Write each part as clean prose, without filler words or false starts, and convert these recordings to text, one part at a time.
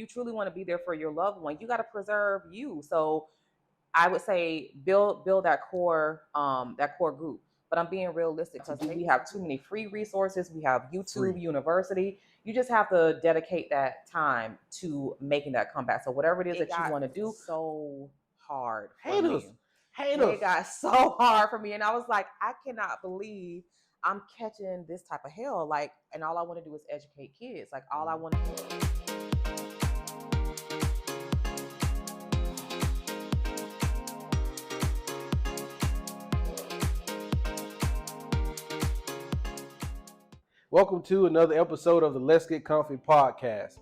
you truly want to be there for your loved one, you got to preserve you. So I would say build that core group. But I'm being realistic because we have too many free resources. We have YouTube University. You just have to dedicate that time to making that comeback. So whatever it is that you want to do, so hard for me. It got so hard for me, and I was like, I cannot believe I'm catching this type of hell. Like, and all I want to do is educate kids. Like, all I want to do. Welcome to another episode of the Let's Get Comfy podcast.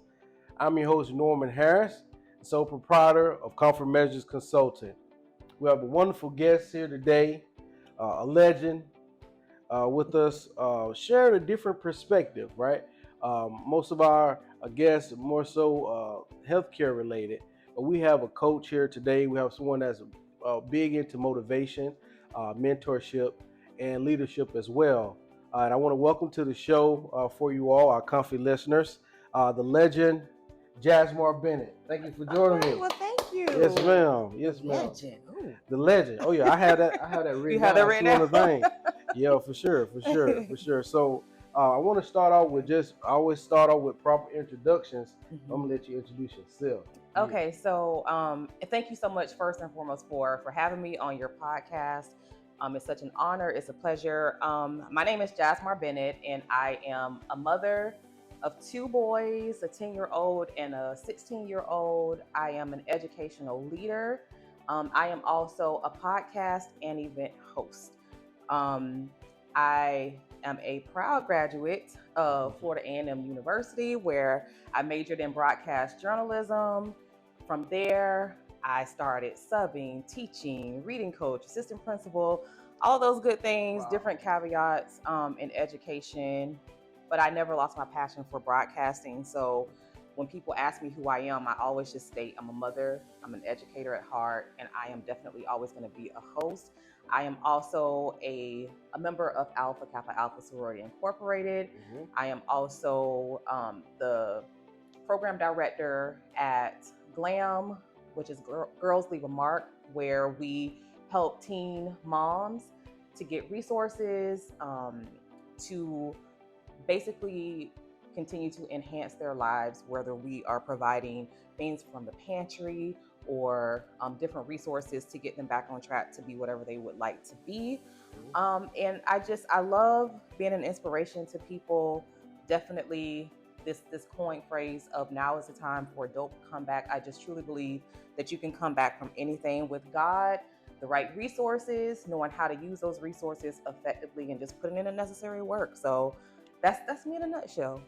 I'm your host, Norman Harris, sole proprietor of Comfort Measures Consulting. We have a wonderful guest here today, a legend with us, sharing a different perspective, right? Most of our guests are more so healthcare related, but we have a coach here today. We have someone that's big into motivation, mentorship, and leadership as well. And I want to welcome to the show for you all, our comfy listeners, the legend, Jasmar Bennett. Thank you for joining me. Well, thank you. Yes, ma'am. Yes, ma'am. Legend. Ooh. The legend. Oh yeah, I had that written. You had that written down. Thing. Yeah, for sure. So I want to start off with I always start off with proper introductions. Mm-hmm. I'm gonna let you introduce yourself. Okay, so thank you so much first and foremost for having me on your podcast. It's such an honor. It's a pleasure. My name is Jasmar Bennett, and I am a mother of two boys, a 10-year-old and a 16-year-old. I am an educational leader. I am also a podcast and event host. I am a proud graduate of Florida A&M University, where I majored in broadcast journalism. From there, I started subbing, teaching, reading coach, assistant principal, all those good things, different caveats in education. But I never lost my passion for broadcasting. So when people ask me who I am, I always just state I'm a mother, I'm an educator at heart, and I am definitely always going to be a host. I am also a member of Alpha Kappa Alpha Sorority Incorporated. Mm-hmm. I am also the program director at GLAM, which is Girls Leave a Mark, where we help teen moms to get resources to basically continue to enhance their lives, whether we are providing things from the pantry or different resources to get them back on track to be whatever they would like to be. And I love being an inspiration to people. Definitely this coin phrase of now is the time for a dope comeback. I just truly believe that you can come back from anything with God, the right resources, knowing how to use those resources effectively, and just putting in the necessary work. So that's me in a nutshell.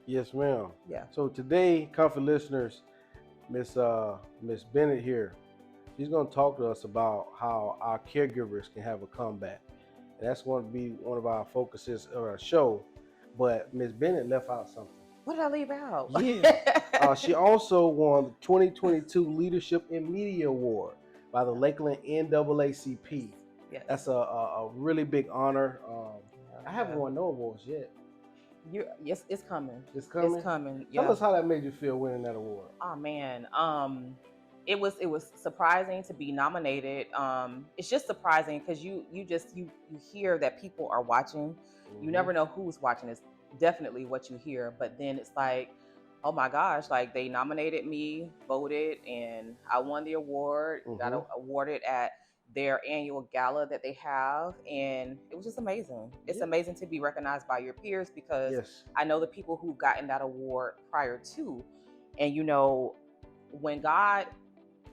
Yes, ma'am. Yeah. So today, comfy listeners, Miss Bennett here, she's going to talk to us about how our caregivers can have a comeback. And that's going to be one of our focuses of our show. But Miss Bennett left out something. What did I leave out? Yeah. She also won the 2022 Leadership in Media Award by the Lakeland NAACP. Yes. That's a really big honor. I haven't won no awards yet. Yes, it's coming. It's coming? It's coming. Tell us how that made you feel winning that award. Oh man. It was surprising to be nominated. It's just surprising because you hear that people are watching. Mm-hmm. You never know who's watching. It's definitely what you hear, but then it's like, oh my gosh, like they nominated me, voted, and I won the award. Mm-hmm. Got awarded at their annual gala that they have, and it was just amazing. It's amazing to be recognized by your peers, because I know the people who've gotten that award prior to, and you know, when God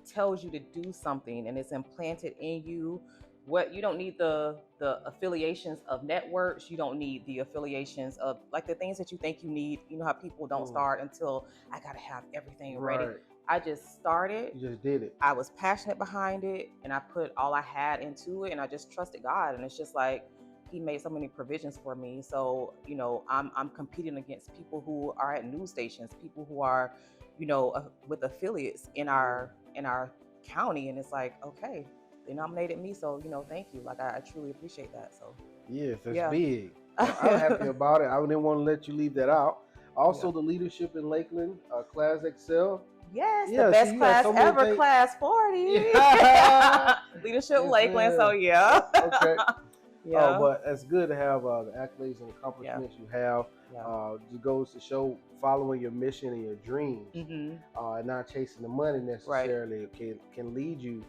tells you to do something and it's implanted in you, what you don't need the affiliations of networks, you don't need the affiliations of like the things that you think you need. You know how people don't start until I gotta have everything ready. I just started. You just did it. I was passionate behind it, and I put all I had into it, and I just trusted God. And it's just like He made so many provisions for me. So you know, I'm competing against people who are at news stations, people who are, you know, with affiliates in our county, and it's like, okay, they nominated me, so you know, thank you. Like I truly appreciate that. So yes, that's big. I'm happy about it. I didn't want to let you leave that out. Also, the leadership in Lakeland, Class Excel. Yes, the Yeah, see, best you got class so many ever, things. class 40. Yeah. Leadership Yes, Lakeland. So ma'am. yeah. Okay. Oh, Yeah. but it's good to have the accolades and Yeah. accomplishments you have. Yeah. It goes to show following your mission and your dreams, and not chasing the money Right. necessarily can lead you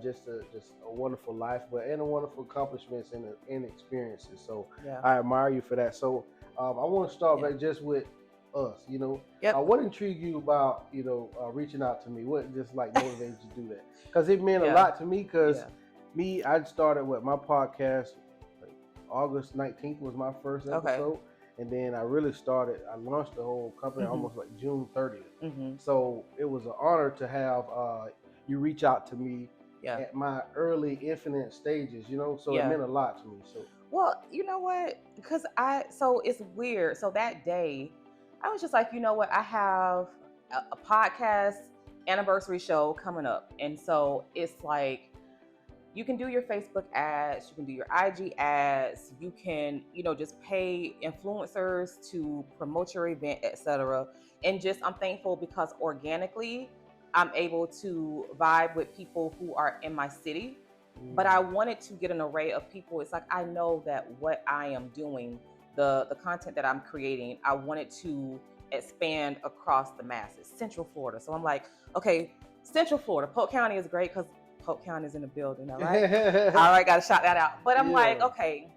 just a wonderful life, but and a wonderful accomplishments and experiences. So Yeah. I admire you for that. So I want to start Yeah. back just with us. Yep. What intrigued you about reaching out to me? What just like motivated you to do that? Because it meant a Yeah. lot to me. Because Yeah. I started with my podcast. August 19th was my first episode. Okay. And then I launched the whole company almost like June 30th. So it was an honor to have you reach out to me at my early infinite stages, so it meant a lot to me. So, well, you know what? Because so it's weird. So that day, I was just like, you know what? I have a podcast anniversary show coming up. And so it's like, you can do your Facebook ads, you can do your IG ads, you can, just pay influencers to promote your event, etc. And just I'm thankful because organically I'm able to vibe with people who are in my city. But I wanted to get an array of people. It's like I know that what I am doing, the content that I'm creating, I wanted to expand across the masses, Central Florida. So I'm like, okay, Central Florida, Polk County is great because Polk County is in the building, all right? All right, got to shout that out. But I'm like, okay,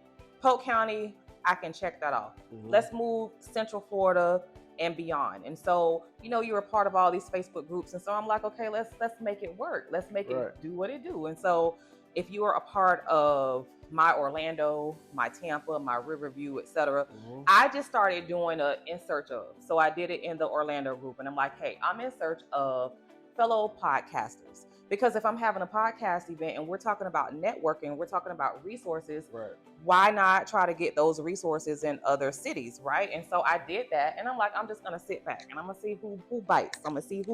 Polk County, I can check that off. Let's move Central Florida and beyond. And so, you're a part of all these Facebook groups. And so I'm like, okay, let's make it work. Let's make it do what it do. And so if you are a part of my Orlando, my Tampa, my Riverview, etc., I just started doing a in search of. So I did it in the Orlando group. And I'm like, hey, I'm in search of fellow podcasters. Because if I'm having a podcast event and we're talking about networking, we're talking about resources, why not try to get those resources in other cities, right? And so I did that, and I'm like, I'm just gonna sit back and I'm gonna see who bites. I'm gonna see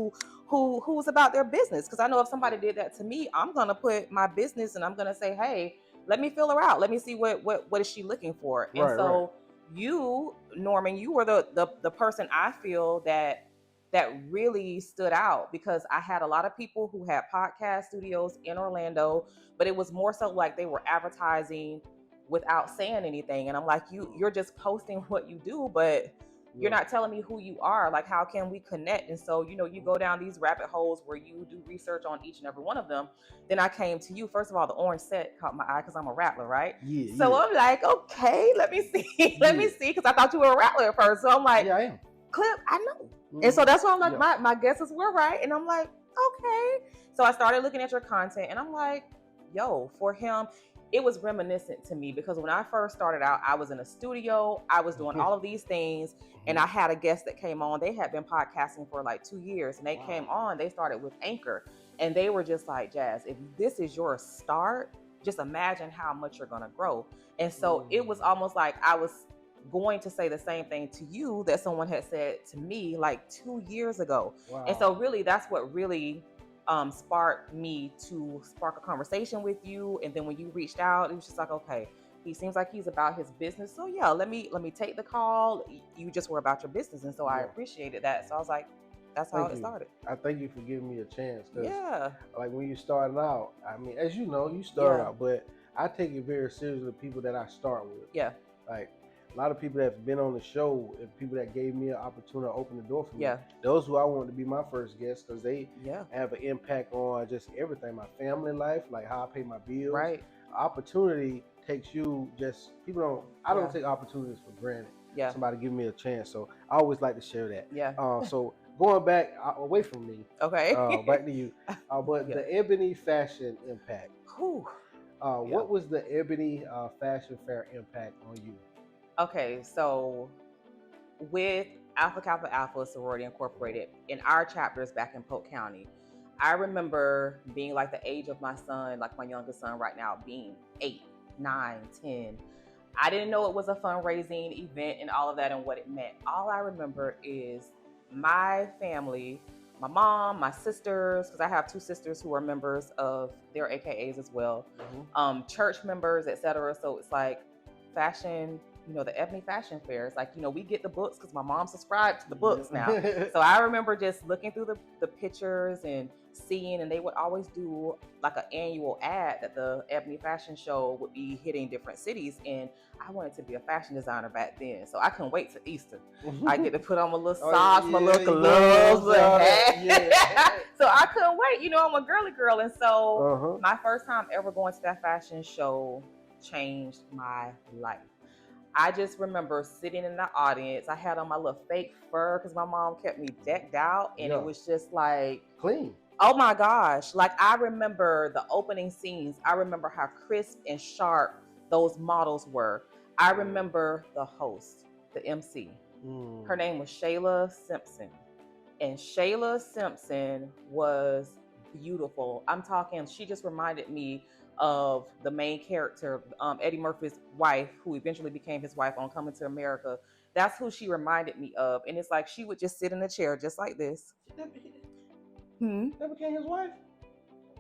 who's about their business. Because I know if somebody did that to me, I'm gonna put my business and I'm gonna say, hey, let me fill her out. Let me see what is she looking for. And so you, Norman, you were the person I feel that really stood out, because I had a lot of people who had podcast studios in Orlando, but it was more so like they were advertising without saying anything. And I'm like, you're just posting what you do, but you're not telling me who you are. Like, how can we connect? And so, you go down these rabbit holes where you do research on each and every one of them. Then I came to you. First of all, the orange set caught my eye because I'm a rattler, right? So I'm like, okay, let me see. Let me see. Because I thought you were a rattler at first. So I'm like, yeah, I am. Clip, I know. And so that's why I'm like, my guesses were right. And I'm like, okay. So I started looking at your content and I'm like, yo, for him, it was reminiscent to me, because when I first started out, I was in a studio, I was doing all of these things, and I had a guest that came on. They had been podcasting for like 2 years, and they came on, they started with Anchor, and they were just like, Jazz, if this is your start, just imagine how much you're gonna grow. And so it was almost like I was going to say the same thing to you that someone had said to me like 2 years ago. And so really that's what really sparked me to spark a conversation with you. And then when you reached out, it was just like, okay, he seems like he's about his business, so yeah, let me take the call. You just were about your business. And so I appreciated that. So I was like, that's how it started. I thank you for giving me a chance. Yeah, like when you started out, I mean, as you know, you started out, but I take it very seriously, the people that I start with. Like a lot of people that have been on the show and people that gave me an opportunity to open the door for me. Those who I wanted to be my first guests, because they have an impact on just everything, my family life, like how I pay my bills. Opportunity takes you I don't take opportunities for granted. Somebody give me a chance. So I always like to share that. So going back away from me, back to you. But the Ebony Fashion Impact. What was the Ebony Fashion Fair impact on you? Okay, so with Alpha Kappa Alpha Sorority Incorporated, in our chapters back in Polk County, I remember being like the age of my son, like my youngest son right now, being 8, 9, 10. I didn't know it was a fundraising event and all of that and what it meant. All I remember is my family, my mom, my sisters, because I have 2 sisters who are members of their AKAs as well, church members, etc. So it's like fashion the Ebony Fashion Fairs. Like, we get the books because my mom subscribed to the books now. So I remember just looking through the pictures and seeing, and they would always do like an annual ad that the Ebony Fashion Show would be hitting different cities. And I wanted to be a fashion designer back then. So I couldn't wait till Easter. I get to put on my little socks, my little gloves, little hat. So I couldn't wait. I'm a girly girl. And so my first time ever going to that fashion show changed my life. I just remember sitting in the audience. I had on my little fake fur because my mom kept me decked out, and it was just like clean. Oh my gosh. Like, I remember the opening scenes. I remember how crisp and sharp those models were. I remember the host, the MC. Her name was Shayla Simpson. And Shayla Simpson was beautiful. I'm talking, she just reminded me of the main character, Eddie Murphy's wife, who eventually became his wife on Coming to America. That's who she reminded me of. And it's like she would just sit in a chair just like this. That became his wife?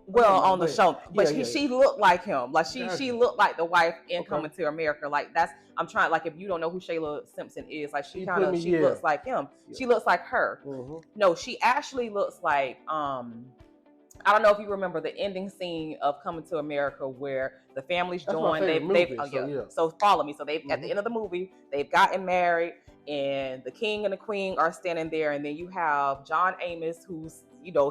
Well, on the show, but she looked like him. Like she looked like the wife in Coming to America. Like I'm trying. Like, if you don't know who Shayla Simpson is, like she looks like him. Yeah. She looks like her. No, she actually looks like I don't know if you remember the ending scene of Coming to America where the families join. So follow me. So they've at the end of the movie, they've gotten married, and the king and the queen are standing there, and then you have John Amos, who's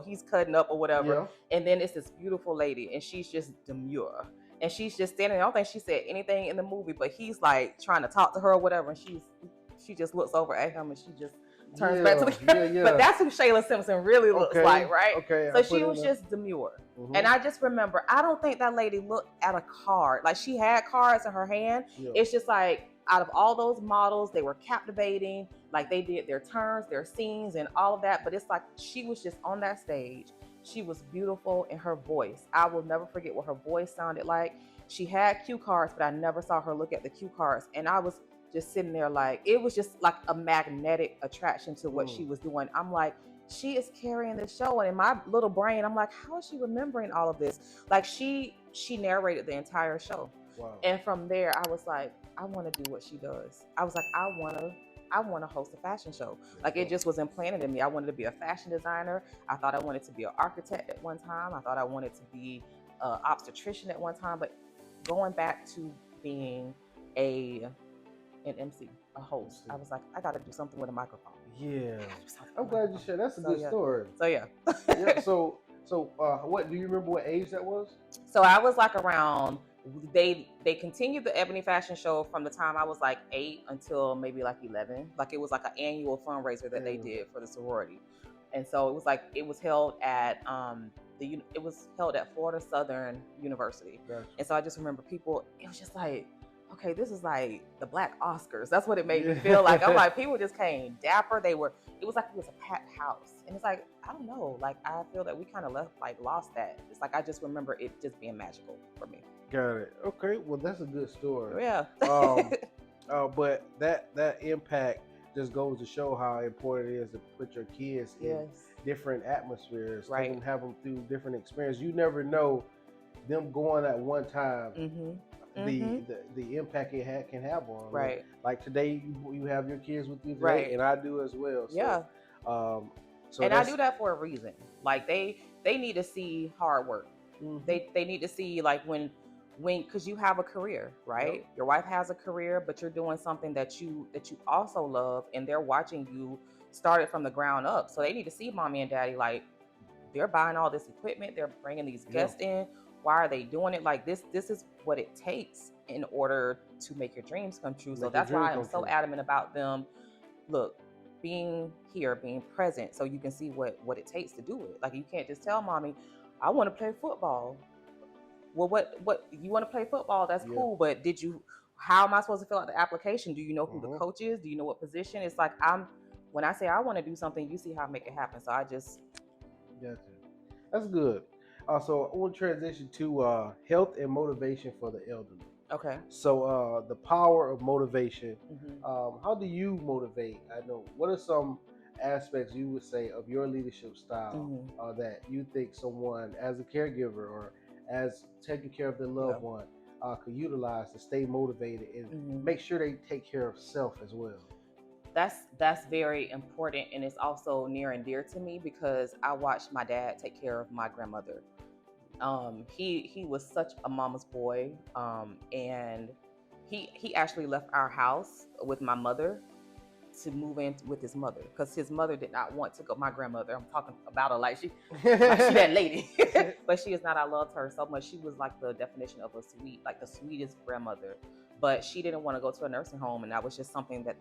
he's cutting up or whatever, and then it's this beautiful lady, and she's just demure, and she's just standing there. I don't think she said anything in the movie, but he's like trying to talk to her or whatever, and she just looks over at him, and she just turns back to the camera. But that's who Shayla Simpson really looks like, right? So she was just demure. And I just remember, I don't think that lady looked at a card. Like, she had cards in her hand. It's just like, out of all those models, they were captivating. Like, they did their turns, their scenes, and all of that. But it's like, she was just on that stage. She was beautiful in her voice. I will never forget what her voice sounded like. She had cue cards, but I never saw her look at the cue cards. And I was just sitting there like, it was just like a magnetic attraction to what she was doing. I'm like, she is carrying the show. And in my little brain, I'm like, how is she remembering all of this? Like, she narrated the entire show. Wow. And from there, I was like, I want to do what she does. I was like, I want to host a fashion show. Like, it just was implanted in me. I wanted to be a fashion designer. I thought I wanted to be an architect at one time. I thought I wanted to be an obstetrician at one time. But going back to being an MC, a host, I was like, I got to do something with a microphone. Yeah. I'm glad you shared. That's a good story. So, yeah. So, what do you remember what age that was? So I was like around, they continued the Ebony Fashion Show from the time I was like 8 until maybe like 11. Like, it was like an annual fundraiser that they did for the sorority. And so it was held at Florida Southern University. Gotcha. And so I just remember people, it was just like, okay, this is like the Black Oscars. That's what it made me feel like. I'm like, people just came dapper. It was like it was a packed house. And it's like, I don't know. Like, I feel that we kind of lost that. It's like, I just remember it just being magical for me. Got it. Okay. Well, that's a good story. Yeah. But that impact just goes to show how important it is to put your kids in different atmospheres. Right. And have them through different experiences. You never know them going at one time. The impact it can have on them. Right. Like today, you have your kids with you today, and I do as well. So, yeah. And I do that for a reason. Like, they need to see hard work. They need to see, like, when because you have a career, right? Yep. Your wife has a career, but you're doing something that you also love, and they're watching you start it from the ground up. So they need to see mommy and daddy, like, they're buying all this equipment, they're bringing these guests in. Why are they doing it? Like, this is what it takes in order to make your dreams come true. So that's why I'm so adamant about them, look, being here, being present, so you can see what it takes to do it. Like, you can't just tell mommy, I want to play football. Well, what you want to play football? That's cool, but how am I supposed to fill out the application? Do you know who the coach is? Do you know what position? It's like, when I say I want to do something, you see how I make it happen. So I just... Gotcha. That's good. So I want to transition to health and motivation for the elderly. Okay. So the power of motivation. How do you motivate? I know, what are some aspects you would say of your leadership style that you think someone, as a caregiver or as taking care of their loved one, could utilize to stay motivated and Mhm. make sure they take care of self as well? That's very important, and it's also near and dear to me because I watched my dad take care of my grandmother. He was such a mama's boy, and he actually left our house with my mother to move in with his mother because his mother did not want to go. My grandmother, I'm talking about her like she that lady, but she is not. I loved her so much. She was like the definition of a sweet, like the sweetest grandmother. But she didn't want to go to a nursing home, and that was just something that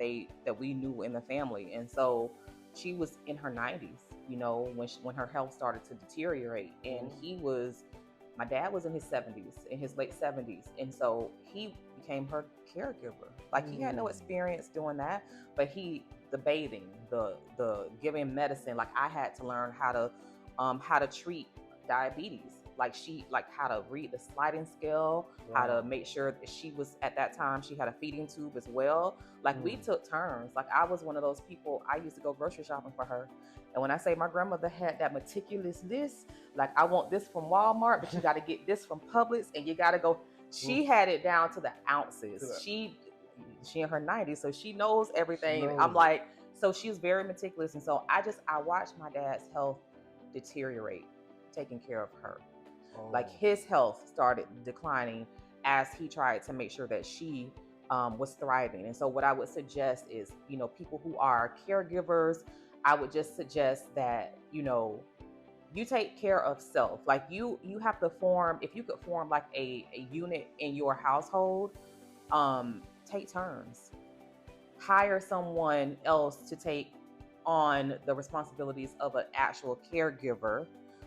we knew in the family. And so she was in her 90s, when her health started to deteriorate, and my dad was in his 70s, in his late 70s, and so he became her caregiver. Like he had no experience doing that, but the bathing, the giving medicine, like I had to learn how to treat diabetes. Like how to read the sliding scale, how to make sure that she was, at that time she had a feeding tube as well. Like we took turns. Like I was one of those people, I used to go grocery shopping for her. And when I say my grandmother had that meticulous list, like I want this from Walmart, but you got to get this from Publix, and you got to go. She had it down to the ounces. She in her 90s, so she knows everything. I'm like, so she was very meticulous, and so I watched my dad's health deteriorate, taking care of her. Like his health started declining as he tried to make sure that she was thriving. And so what I would suggest is, people who are caregivers, I would just suggest that, you take care of self. Like you have to form, if you could form like a unit in your household, take turns. Hire someone else to take on the responsibilities of an actual caregiver.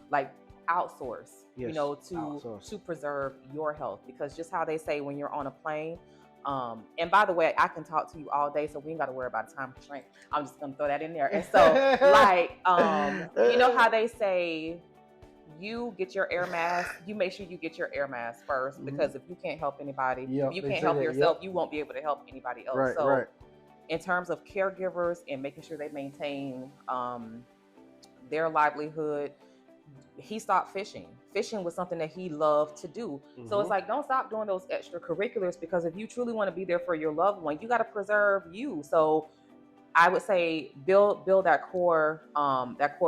Like outsource, to preserve your health, because just how they say when you're on a plane, and by the way, I can talk to you all day, so we ain't got to worry about time constraint. I'm just gonna throw that in there. And so like how they say you get your air mask, you make sure you get your air mask first, because if you can't help anybody, if you can't help yourself, you won't be able to help anybody else. In terms of caregivers and making sure they maintain their livelihood, he stopped fishing. Fishing was something that he loved to do. So it's like, don't stop doing those extracurriculars, because if you truly want to be there for your loved one, you got to preserve you. So I would say build that core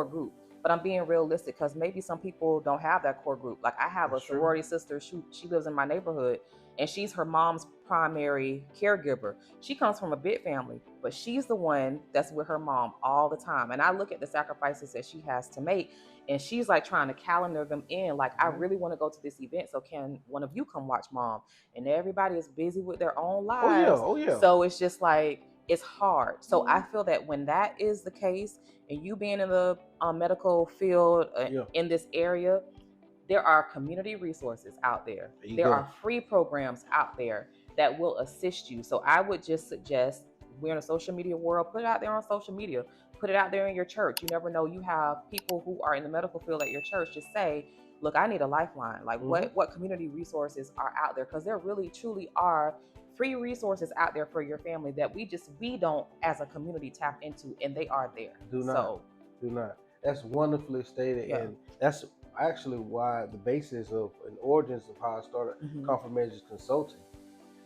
group. But I'm being realistic, because maybe some people don't have that core group. Like I have a sorority sister. She lives in my neighborhood, and she's her mom's primary caregiver. She comes from a big family, but she's the one that's with her mom all the time. And I look at the sacrifices that she has to make, and she's like trying to calendar them in. Like, I really want to go to this event, so can one of you come watch mom? And everybody is busy with their own lives. Oh yeah. So it's just like, it's hard. So I feel that when that is the case, and you being in the medical field in this area, there are community resources out there. There are free programs out there that will assist you. So I would just suggest, we're in a social media world, put it out there on social media, put it out there in your church. You never know, you have people who are in the medical field at your church. Just say, look, I need a lifeline. Like what community resources are out there? Because there really truly are free resources out there for your family that we don't as a community tap into, and they are there. Do not. That's wonderfully stated. And that's actually why the basis of and origins of how I started Comfort Measures Consulting,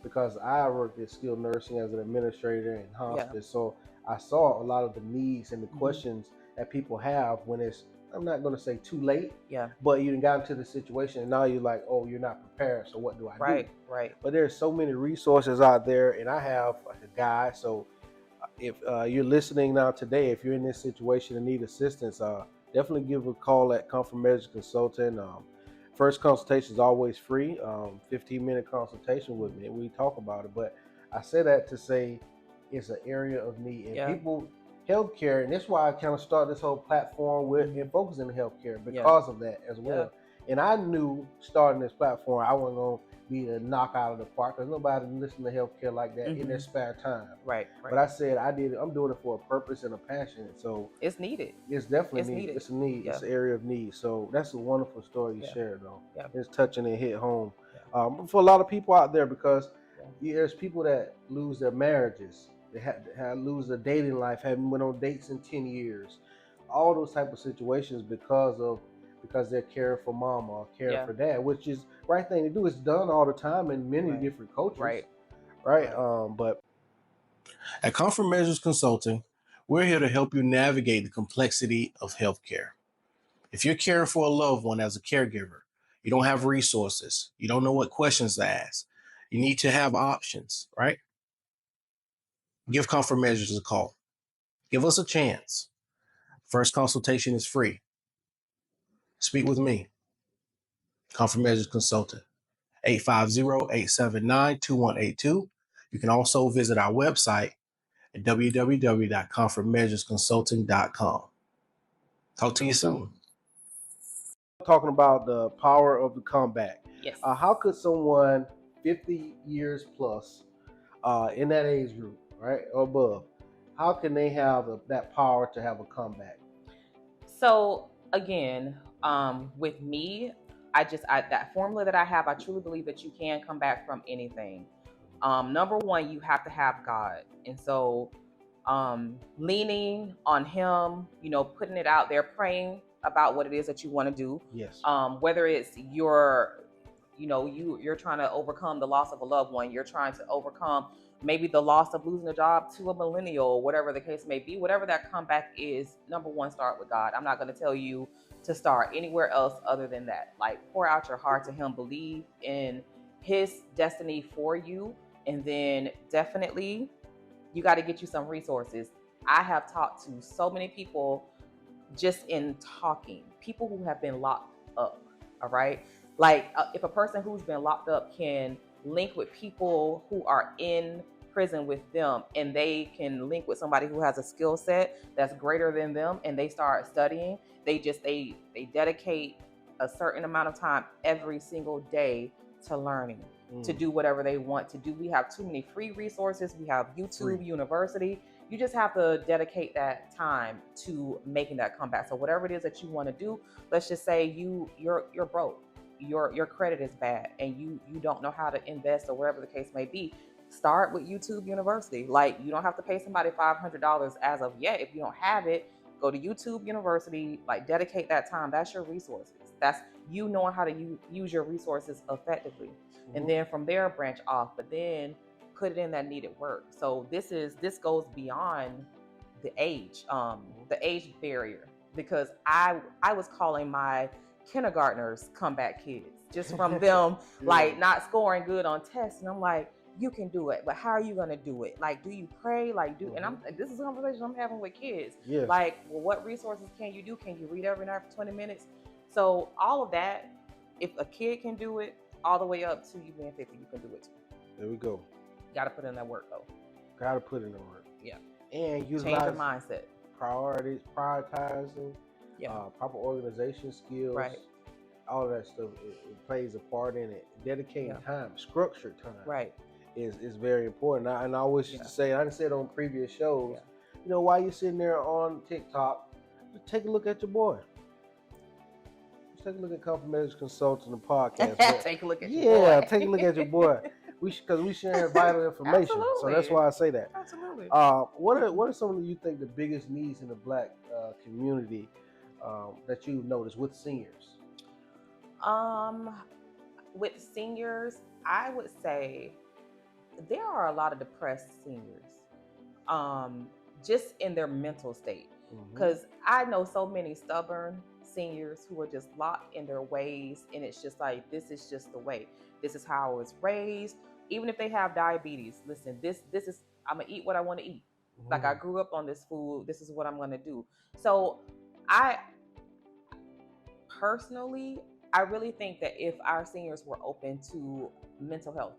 because I worked in skilled nursing as an administrator in hospice. So I saw a lot of the needs and the questions that people have when it's, I'm not going to say too late, but you got into the situation and now you're like, oh, you're not prepared, so what do I do? Right. But there's so many resources out there, and I have like a guide. So if you're listening now today, if you're in this situation and need assistance, definitely give a call at Comfort Measures Consulting. First consultation is always free, 15-minute consultation with me, and we talk about it. But I say that to say it's an area of need, and people, healthcare, and that's why I kind of started this whole platform with and focusing on healthcare because of that as well. And I knew starting this platform, I wasn't going to be a knockout of the park, because nobody listens to healthcare like that in their spare time. Right. But I said I'm doing it for a purpose and a passion. So it's needed. It's definitely needed. It's a need. It's an area of need. So that's a wonderful story you shared, though. It's touching and hit home for a lot of people out there, because there's people that lose their marriages. They have lose their dating life, haven't went on dates in 10 years. All those type of situations because of because they're caring for mama or caring Yeah. for dad, which is right thing to do. It's done all the time in many Right. different cultures, Right. right? Right. But at Comfort Measures Consulting, we're here to help you navigate the complexity of healthcare. If you're caring for a loved one as a caregiver, you don't have resources, you don't know what questions to ask, you need to have options, right? Give Comfort Measures a call. Give us a chance. First consultation is free. Speak with me, Comfort Measures Consultant, 850-879-2182. You can also visit our website at www.comfortmeasuresconsulting.com. Talk to you soon. Talking about the power of the comeback. Yes. How could someone 50 years plus in that age group, right, or above, how can they have that power to have a comeback? So again, with me, that formula that I have, I truly believe that you can come back from anything. Number one, you have to have God, and so leaning on Him, putting it out there, praying about what it is that you want to do. Yes. Whether it's you're trying to overcome the loss of a loved one, you're trying to overcome maybe the loss of losing a job to a millennial, whatever the case may be, whatever that comeback is. Number one, start with God. I'm not going to tell you to start anywhere else other than that. Like, pour out your heart to Him, believe in His destiny for you, and then definitely you got to get you some resources. I have talked to so many people just in talking, people who have been locked up. All right. Like, if a person who's been locked up can link with people who are in prison with them, and they can link with somebody who has a skill set that's greater than them, and they start studying, they dedicate a certain amount of time every single day to learning, to do whatever they want to do. We have too many free resources. We have YouTube University. You just have to dedicate that time to making that comeback. So whatever it is that you want to do, let's just say you're broke, your credit is bad, and you don't know how to invest or whatever the case may be. Start with YouTube University. Like, you don't have to pay somebody $500 as of yet. If you don't have it, go to YouTube University. Like, dedicate that time. That's your resources. That's you knowing how to use your resources effectively, and then from there branch off. But then put it in that needed work. So this goes beyond the age barrier, because I was calling my kindergartners comeback kids just from them like not scoring good on tests, and I'm like, you can do it, but how are you going to do it? Like, do you pray? Like, and this is a conversation I'm having with kids. Like, well, what resources can you do? Can you read every night for 20 minutes? So all of that, if a kid can do it, all the way up to you being 50, you can do it too. There we go. Got to put in that work, though. Got to put in the work. Yeah. And change your mindset. Priorities, prioritizing, proper organization skills. Right. All of that stuff, it plays a part in it. Dedicating time, structured time. Right. Is very important. And I always used to say, I done said on previous shows, while you're sitting there on TikTok, just take a look at your boy. Just take a look at Comfort Measures Consulting, the podcast. Take a look at your boy. Yeah, take a look at your boy. Because we share vital information. Absolutely. So that's why I say that. Absolutely. What are some of you think the biggest needs in the Black community that you've noticed with seniors? With seniors, I would say there are a lot of depressed seniors, just in their mental state. Because I know so many stubborn seniors who are just locked in their ways, and it's just like, this is just the way. This is how I was raised. Even if they have diabetes, listen, this is, I'm gonna eat what I want to eat. Like, I grew up on this food. This is what I'm gonna do. So I personally, I really think that if our seniors were open to mental health,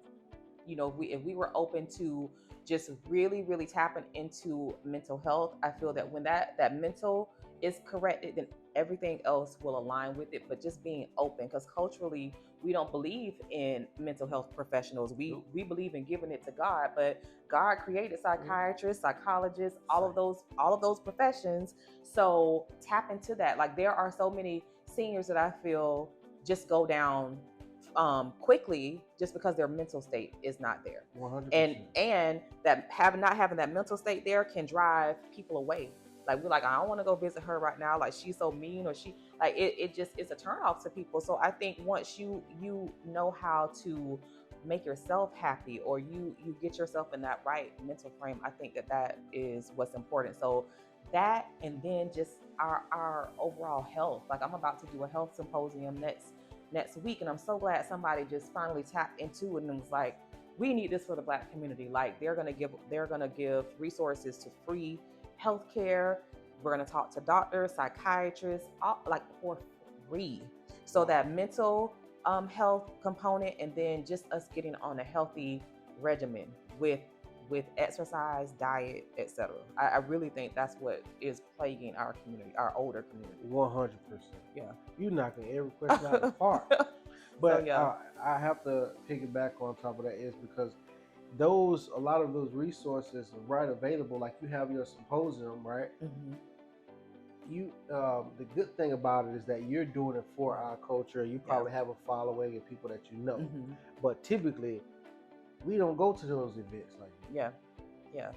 if we were open to just really, really tapping into mental health, I feel that when that mental is corrected, then everything else will align with it. But just being open, because culturally we don't believe in mental health professionals. We believe in giving it to God, but God created psychiatrists, psychologists, all of those professions. So tap into that. Like, there are so many seniors that I feel just go down quickly just because their mental state is not there. 100%. And that not having that mental state there can drive people away Like we're like, I don't want to go visit her right now. Like she's so mean, or she like it just it's a turn off to people. So I think once you know how to make yourself happy, or you get yourself in that right mental frame, I think that is what's important. So that, and then just our overall health. Like I'm about to do a health symposium next week, and I'm so glad somebody just finally tapped into it and was like, we need this for the Black community. Like they're gonna give resources to free healthcare. We're gonna talk to doctors, psychiatrists, all, like for free. So that mental health component, and then just us getting on a healthy regimen with exercise, diet, etc. I really think that's what is plaguing our community, our older community. 100%. Yeah, You knocking every question out of the park. But so, yeah. I have to piggyback on top of that is because a lot of those resources are right available. Like you have your symposium, right? Mm-hmm. The good thing about it is that you're doing it for our culture. You probably have a following and people that you know. Mm-hmm. But typically, we don't go to those events like that. Yeah.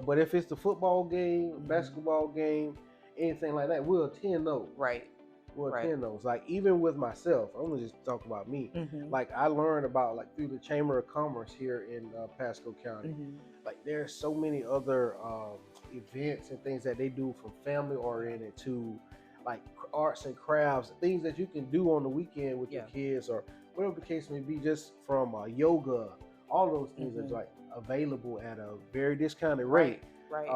But if it's the football game, basketball game, anything like that, we'll attend those. Right. We'll attend those. Like even with myself, I'm gonna just talk about me. Mm-hmm. Like I learned about through the Chamber of Commerce here in Pasco County. Mm-hmm. Like there's so many other events and things that they do from family oriented to like arts and crafts, things that you can do on the weekend with your kids or whatever the case may be, just from yoga. All those things are like available at a very discounted rate. Right.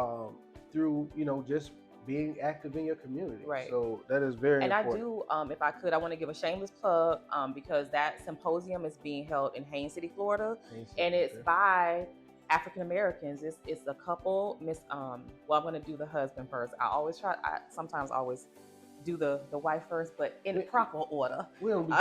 Through just being active in your community. Right. So that is very important. And I do, if I could, I want to give a shameless plug because that symposium is being held in Haines City, Florida, and it's by African Americans. It's a couple. I'm going to do the husband first. I sometimes always do the wife first, but in proper order. We don't be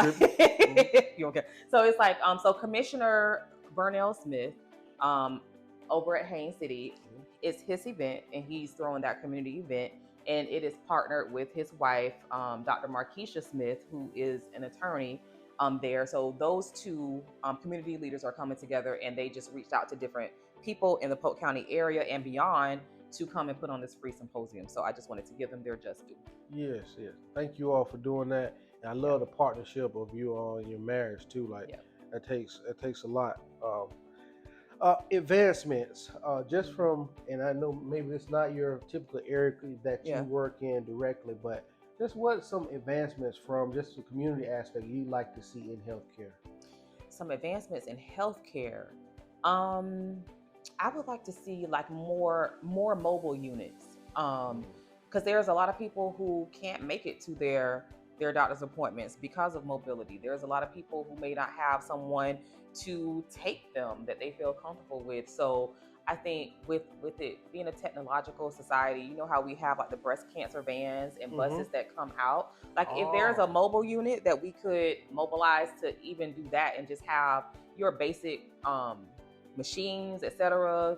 You okay? So it's like so Commissioner Burnell Smith over at Haines City. It's his event, and he's throwing that community event, and it is partnered with his wife, Dr. Markeisha Smith, who is an attorney there. So those two community leaders are coming together, and they just reached out to different people in the Polk County area and beyond to come and put on this free symposium. So I just wanted to give them their just due. Yes. Thank you all for doing that. And I love the partnership of you all in your marriage too. Like it takes a lot. Advancements just from, and I know maybe it's not your typical area that you work in directly, but just what some advancements from just the community aspect you'd like to see in healthcare? Some advancements in healthcare. I would like to see like more mobile units, because there's a lot of people who can't make it to their doctor's appointments because of mobility. There's a lot of people who may not have someone to take them that they feel comfortable with. So I think with it being a technological society, you know how we have like the breast cancer vans and buses that come out. Like if there's a mobile unit that we could mobilize to even do that and just have your basic machines, etc.,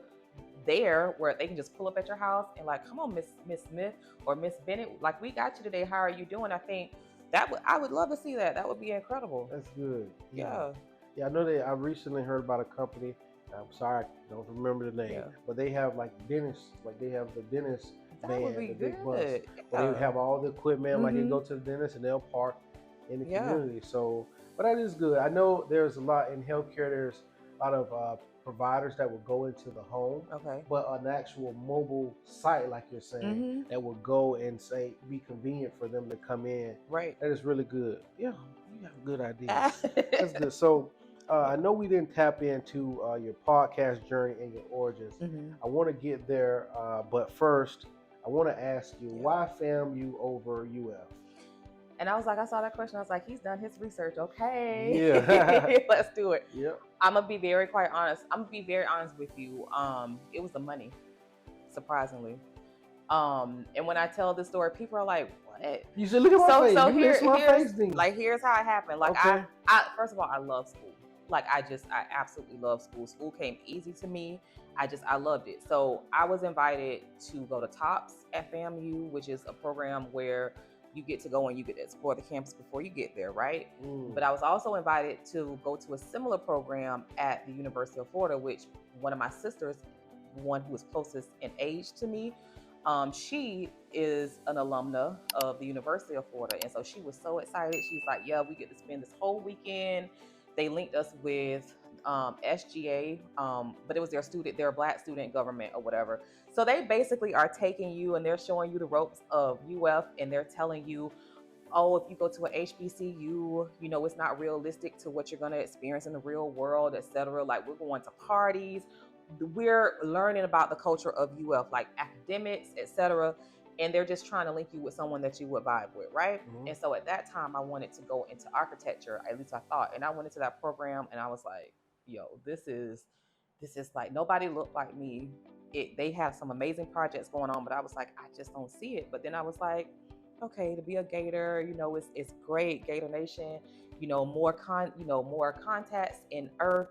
there where they can just pull up at your house and like, come on, Miss Smith or Miss Bennett, like we got you today. How are you doing? I think I would love to see that. That would be incredible. That's good. Yeah. I know that I recently heard about a company. I'm sorry, I don't remember the name, but they have like dentists, like they have the dentist van, the big bus. They have all the equipment, like you go to the dentist and they'll park in the community. So, but that is good. I know there's a lot in healthcare. There's a lot of providers that will go into the home, but an actual mobile site, like you're saying, that will go and say be convenient for them to come in. Right. That is really good. Yeah, you have a good idea. That's good. So. I know we didn't tap into your podcast journey and your origins. I want to get there, but first, I want to ask you, why FAMU over UF? And I was like, I saw that question. I was like, he's done his research. Okay. Yeah. Let's do it. Yep. I'm going to be very quite honest. I'm going to be very honest with you. It was the money, surprisingly. And when I tell this story, people are like, what? You said, look at my face. Here's how it happened. Like, I first of all, I love school. Like I absolutely love school. School came easy to me. I loved it. So I was invited to go to TOPS at FAMU, which is a program where you get to go and you get to explore the campus before you get there, right? But I was also invited to go to a similar program at the University of Florida, which one of my sisters, one who was closest in age to me, She is an alumna of the University of Florida, and so she was so excited. She's like, "Yeah, we get to spend this whole weekend." They linked us with SGA, but it was their Black student government or whatever. So they basically are taking you and they're showing you the ropes of UF, and they're telling you, oh, if you go to an HBCU, you know, it's not realistic to what you're going to experience in the real world, etc. Like, we're going to parties, we're learning about the culture of UF, like academics, etc. And they're just trying to link you with someone that you would vibe with, right? Mhm. And so at that time, I wanted to go into architecture, at least I thought. And I went into that program, and I was like, yo, this is like, nobody looked like me. They have some amazing projects going on, but I was like, I just don't see it. But then I was like, okay, to be a Gator, you know, it's great, Gator Nation, you know, more contacts in Earth,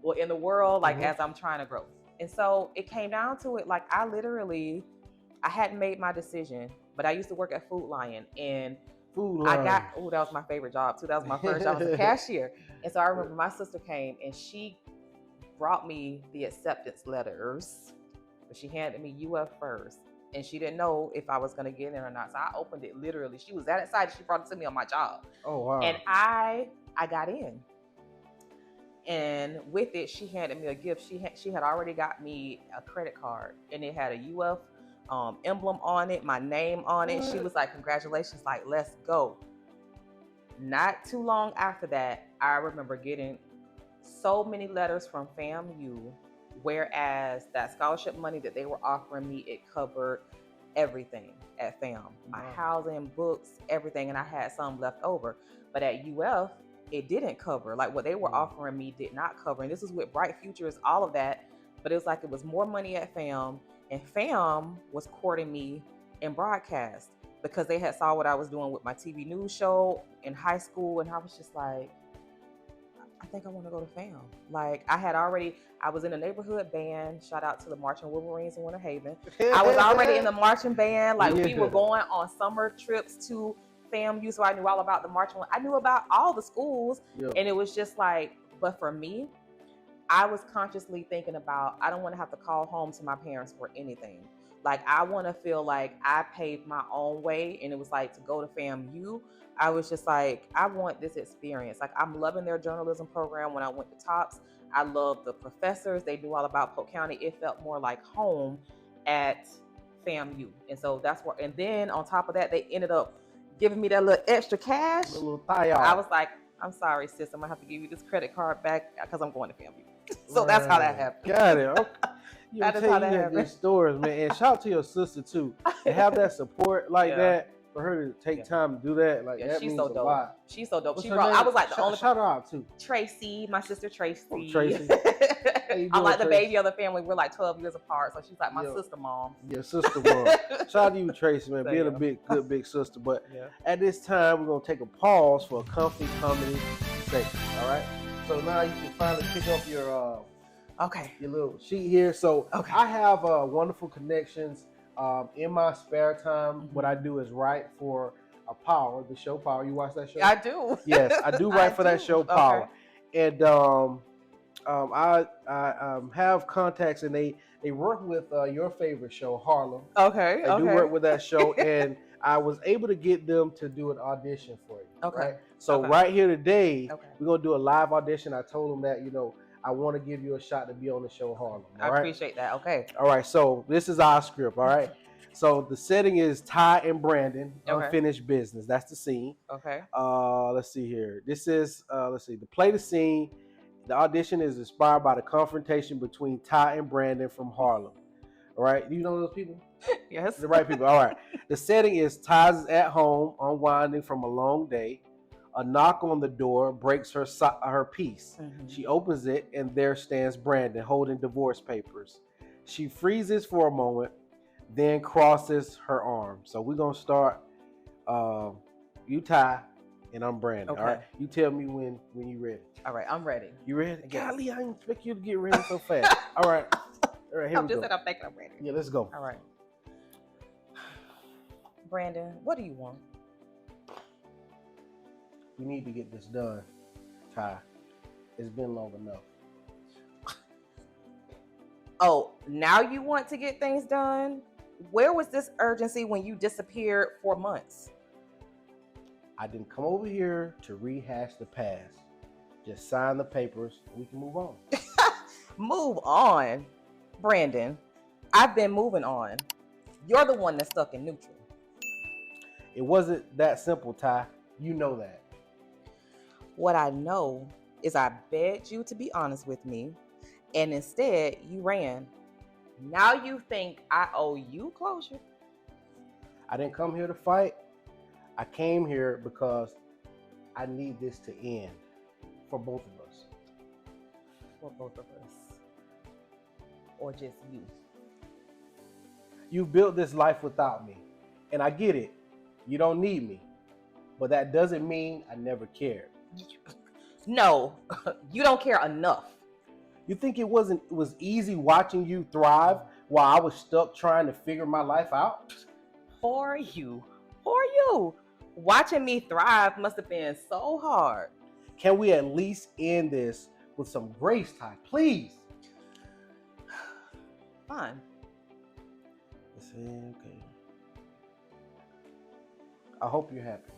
well, in the world, like, as I'm trying to grow. And so it came down to it, like, I hadn't made my decision, but I used to work at Food Lion, and that was my favorite job too. That was my first job. I was a cashier. And so I remember my sister came and she brought me the acceptance letters, but she handed me UF first. And she didn't know if I was going to get in or not. So I opened it literally. She was that excited. She brought it to me on my job. Oh, wow. And I got in. And with it, she handed me a gift. She had already got me a credit card, and it had a UF emblem on it, my name on it. She was like, congratulations, like, let's go. Not too long after that, I remember getting so many letters from FAMU, whereas that scholarship money that they were offering me, it covered everything at FAM. My housing, books, everything, and I had some left over. But at UF, it didn't cover. Like, what they were offering me did not cover. And this is with Bright Futures, all of that. But it was like, it was more money at FAM, and FAM was courting me in broadcast because they had saw what I was doing with my TV news show in high school. And I was just like, I think I want to go to FAM. Like, I was in a neighborhood band. Shout out to the Marching Wolverines in Winter Haven. I was already in the marching band. Like, we were going on summer trips to FAMU, so I knew all about the marching. I knew about all the schools, and it was just like, but for me, I was consciously thinking about, I don't want to have to call home to my parents for anything. Like, I want to feel like I paved my own way, and it was like, to go to FAMU, I was just like, I want this experience. Like, I'm loving their journalism program. When I went to TOPS, I love the professors. They knew all about Polk County. It felt more like home at FAMU. And so that's where, and then on top of that, they ended up giving me that little extra cash. I was like, I'm sorry, sis, I'm gonna have to give you this credit card back because I'm going to FAMU. So that's how that happened. Got it. Okay. That is how that happened. Good stories, man. And shout out to your sister too. To have that support like that, for her to take time to do that, like, that she's means so a dope. lot. She's so dope. What's She her brought. name? I was like the only. Shout her out too. Tracy, my sister Tracy. Oh, Tracy. I'm like the baby of the family. We're like 12 years apart, so she's like my sister mom. Yeah, sister mom. Shout out to you, Tracy, man, being a good big sister. But at this time, we're gonna take a pause for a comfy comedy section. All right. So now you can finally pick up your your little sheet here. So I have wonderful connections in my spare time. What I do is write for Power, the show Power. You watch that show? I do. Yes, I do write for that show Power. And I have contacts, and they work with your favorite show, Harlem. Okay. They do work with that show, and I was able to get them to do an audition for you. Okay. Right? So right here today, we're gonna do a live audition. I told them that, I want to give you a shot to be on the show Harlem. I appreciate that. Okay. All right. So this is our script. All right. So the setting is Ty and Brandon, unfinished business. That's the scene. Okay. Let's see here. This is to play the scene. The audition is inspired by the confrontation between Ty and Brandon from Harlem. All right. Do you know those people? Yes. The right people. All right. The setting is Ty's at home, unwinding from a long day. A knock on the door breaks her peace. She opens it, and there stands Brandon holding divorce papers. She freezes for a moment, then crosses her arms. So we're gonna start. You Ty, and I'm Brandon. Okay. All right. You tell me when you're ready. All right, I'm ready. You ready? Golly, I didn't expect you to get ready so fast. All right. All right, here we go. I'm thinking I'm ready. Yeah, let's go. All right. Brandon, what do you want? We need to get this done, Ty. It's been long enough. Oh, now you want to get things done? where was this urgency when you disappeared for months? I didn't come over here to rehash the past. Just sign the papers. We can move on. Move on, Brandon. I've been moving on. You're the one that's stuck in neutral. It wasn't that simple, Ty. You know that. What I know is I begged you to be honest with me, and instead you ran. Now you think I owe you closure? I didn't come here to fight. I came here because I need this to end for both of us. For both of us. Or just you? You built this life without me, and I get it. You don't need me, but that doesn't mean I never cared. No, you don't care enough. You think it was easy watching you thrive while I was stuck trying to figure my life out? For you. Watching me thrive must have been so hard. Can we at least end this with some grace, Ty? Please. Fine. Let's see, okay. I hope you're happy.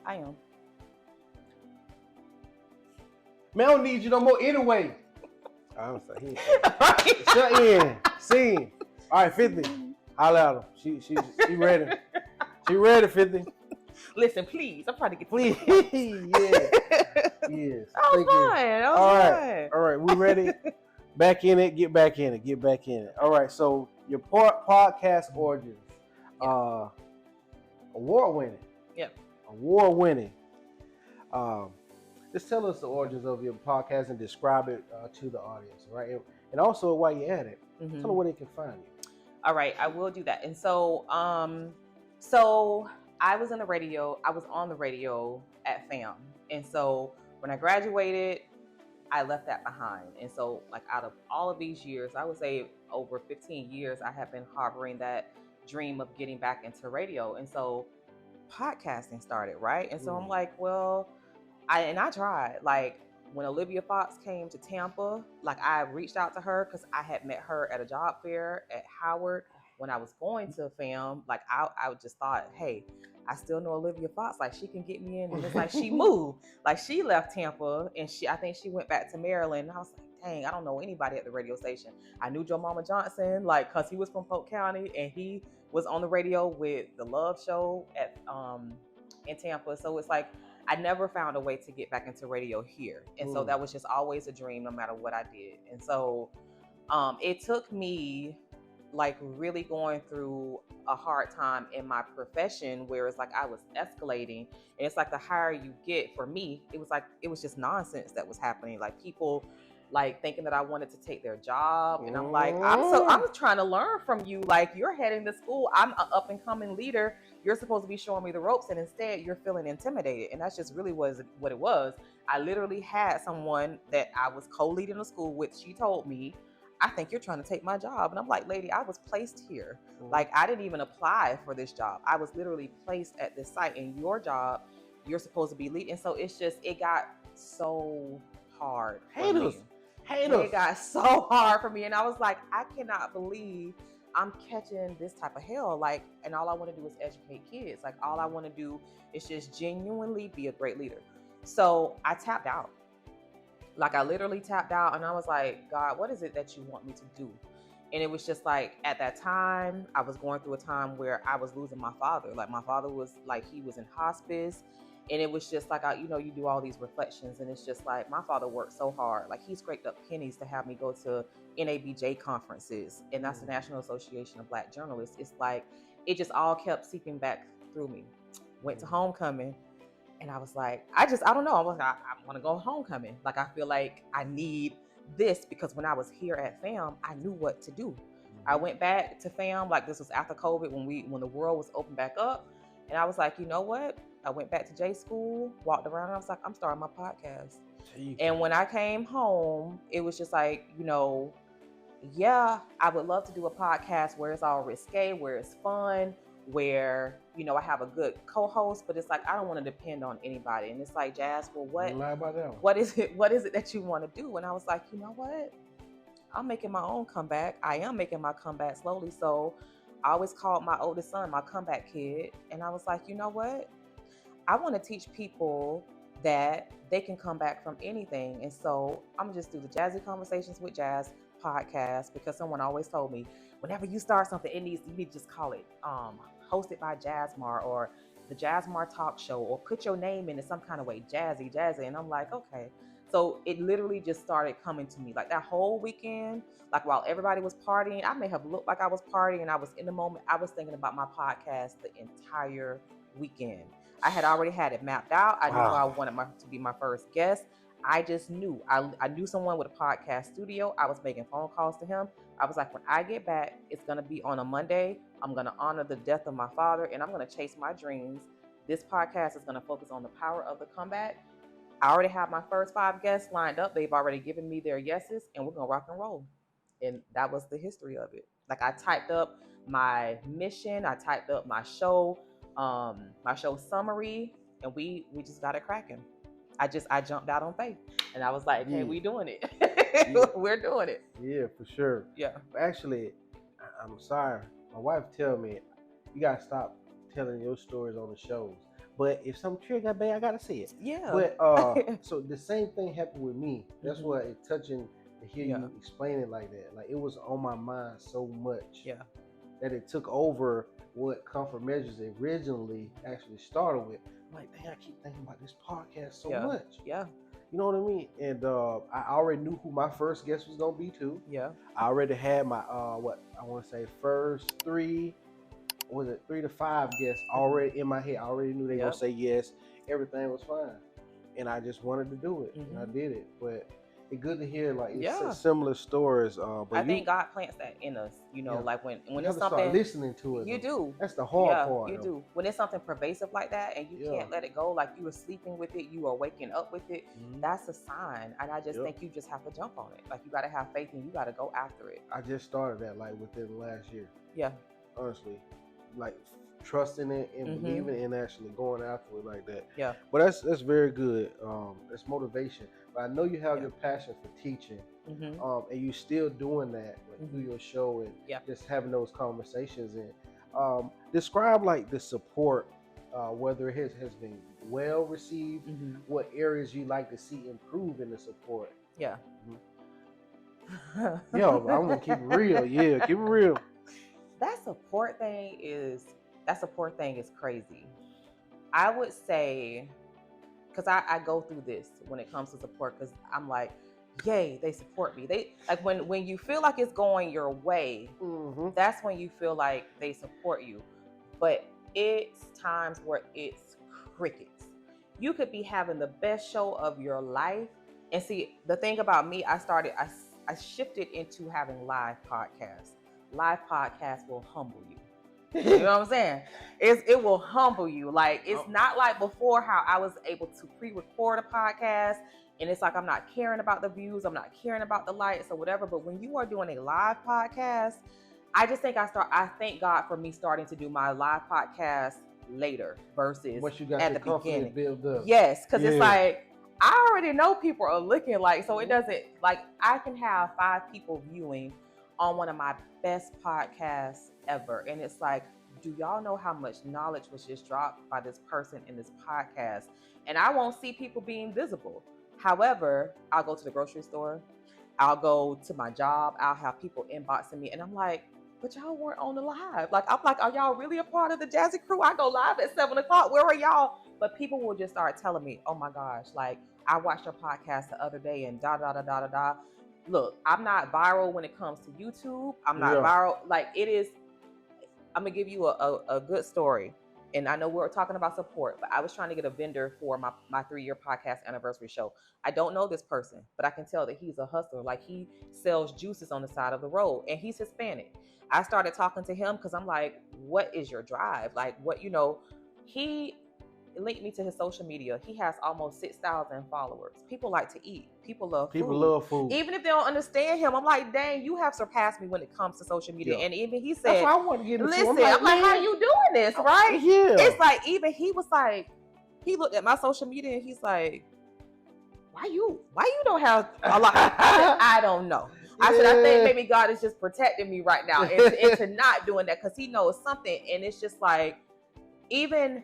I am. Man, I don't need you no more anyway. I'm sorry. Shut in. Scene. All right, 50. Holla at him. She ready. She ready, 50. Listen, please. I'm trying to get please. Yeah. Yes. That was fun. All right. We ready? Back in it. Get back in it. All right. So your podcast origins. Award winning. Yep. Award winning. Just tell us the origins of your podcast and describe it to the audience, right? And also while you're at it, tell them where they can find you. All right, I will do that. And so, so I was on the radio at FAM. And so when I graduated, I left that behind. And so like out of all of these years, I would say over 15 years, I have been harboring that dream of getting back into radio. And so podcasting started, right? And so I'm like, well, I tried. Like when Olivia Fox came to Tampa, like I reached out to her because I had met her at a job fair at Howard when I was going to FAM. Like I just thought, hey, I still know Olivia Fox. Like she can get me in. And it's like she moved. Like she left Tampa and I think she went back to Maryland. And I was like, dang, I don't know anybody at the radio station. I knew Joe Mama Johnson, like, cause he was from Polk County and he was on the radio with the Love Show at in Tampa. So it's like I never found a way to get back into radio here. And so that was just always a dream no matter what I did. And so it took me like really going through a hard time in my profession where it's like I was escalating. And it's like the higher you get, for me, it was just nonsense that was happening. Like people like thinking that I wanted to take their job. And I'm like, I'm trying to learn from you. Like you're heading to school. I'm an up and coming leader. You're supposed to be showing me the ropes. And instead you're feeling intimidated. And that's just really what it was. I literally had someone that I was co-leading the school with. She told me, I think you're trying to take my job. And I'm like, lady, I was placed here. Like I didn't even apply for this job. I was literally placed at this site, and your job, you're supposed to be leading. And so it got so hard. Haters. It got so hard for me. And I was like, I cannot believe I'm catching this type of hell. Like, and all I want to do is educate kids. Like all I want to do is just genuinely be a great leader. So I tapped out. Like I literally tapped out and I was like, God, what is it that you want me to do? And it was just like, at that time, I was going through a time where I was losing my father. Like my father was like, he was in hospice. And it was just like, you do all these reflections. And it's just like, my father worked so hard. Like he scraped up pennies to have me go to NABJ conferences. And that's the National Association of Black Journalists. It's like, it just all kept seeping back through me. Went to homecoming. And I was like, I don't know. I was like, I want to go homecoming. Like, I feel like I need this because when I was here at FAM, I knew what to do. I went back to FAM. Like this was after COVID when the world was open back up. And I was like, you know what? I went back to J school, walked around, and I was like, I'm starting my podcast. And when I came home, it was just like, yeah, I would love to do a podcast where it's all risque, where it's fun, where, I have a good co-host, but it's like, I don't want to depend on anybody. And it's like, Jazz, well, what is it that you want to do? And I was like, you know what? I'm making my own comeback. I am making my comeback slowly. So I always called my oldest son my comeback kid. And I was like, you know what? I want to teach people that they can come back from anything. And so I'm just do the Jazzy Conversations with Jazz podcast because someone always told me whenever you start something, you need to just call it hosted by Jasmar or the Jasmar Talk Show or put your name in some kind of way, Jazzy. And I'm like, okay. So it literally just started coming to me like that whole weekend, like while everybody was partying, I may have looked like I was partying and I was in the moment. I was thinking about my podcast the entire weekend. I had already had it mapped out. I knew I wanted to be my first guest. I just knew. I knew someone with a podcast studio. I was making phone calls to him. I was like, when I get back, it's going to be on a Monday. I'm going to honor the death of my father, and I'm going to chase my dreams. This podcast is going to focus on the power of the comeback. I already have my first 5 guests lined up. They've already given me their yeses, and we're going to rock and roll. And that was the history of it. Like I typed up my mission. I typed up my show summary, and we just got it cracking. I jumped out on faith, and I was like, "Hey, we doing it. We're doing it." Yeah, for sure. Yeah. Actually, I'm sorry. My wife tell me you gotta stop telling your stories on the shows. But if some trigger bad, I gotta see it. Yeah. But so the same thing happened with me. That's why it's touching to hear you explain it like that. Like it was on my mind so much. Yeah. That it took over what Comfort Measures originally actually started with. I'm like, dang, I keep thinking about this podcast so much. Yeah. You know what I mean? And I already knew who my first guest was gonna be too. Yeah. I already had my what I want to say first 3 to 5 guests already in my head. I already knew they were gonna say yes. Everything was fine, and I just wanted to do it, and I did it. But it's good to hear like it's similar stories. But I think God plants that in us. You know, like when it's something start listening to it. You do. That's the hard part. You do. When it's something pervasive like that, and you can't let it go, like you were sleeping with it, you are waking up with it. That's a sign, and I just think you just have to jump on it. Like you got to have faith, and you got to go after it. I just started that like within the last year. Yeah. Honestly, like trusting it and believing and actually going after it like that. Yeah. But that's very good. That's motivation. But I know you have your passion for teaching, and you still doing that like, through your show and just having those conversations. And describe like the support, whether it has been well received, what areas you like to see improve in the support. Yeah. Yo, I'm gonna keep it real. Yeah, keep it real. That support thing is crazy. I would say, because I go through this when it comes to support, because I'm like, yay, they support me. They like when you feel like it's going your way, that's when you feel like they support you. But it's times where it's crickets. You could be having the best show of your life. And see, the thing about me, I shifted into having live podcasts. Live podcasts will humble you. You know what I'm saying? It will humble you. Like it's not like before how I was able to pre-record a podcast and it's like I'm not caring about the views, I'm not caring about the likes or whatever. But when you are doing a live podcast, I just think I thank God for me starting to do my live podcast later versus once you got at the beginning. Build up. Yes, because it's like I already know people are looking like, so it doesn't like I can have 5 people viewing on one of my best podcasts ever. And it's like, do y'all know how much knowledge was just dropped by this person in this podcast? And I won't see people being visible. However, I'll go to the grocery store. I'll go to my job. I'll have people inboxing me. And I'm like, but y'all weren't on the live. Like, I'm like, are y'all really a part of the Jazzy crew? I go live at 7 o'clock. Where are y'all? But people will just start telling me, oh my gosh, like I watched your podcast the other day and da da da da da da. Look, I'm not viral when it comes to YouTube. I'm not viral. Like it is, I'm going to give you a good story. And I know we're talking about support, but I was trying to get a vendor for my 3-year podcast anniversary show. I don't know this person, but I can tell that he's a hustler. Like he sells juices on the side of the road and he's Hispanic. I started talking to him because I'm like, what is your drive? Like what, he linked me to his social media. He has almost 6,000 followers. People like to eat. People love food. Even if they don't understand him, I'm like, dang, you have surpassed me when it comes to social media. And even he said, that's why I want to get into listen, I'm like, how you doing this, right? Yeah. It's like, even he was like, he looked at my social media and he's like, why you don't have a lot? I don't know. I said, I think maybe God is just protecting me right now into not doing that, because he knows something. And it's just like, even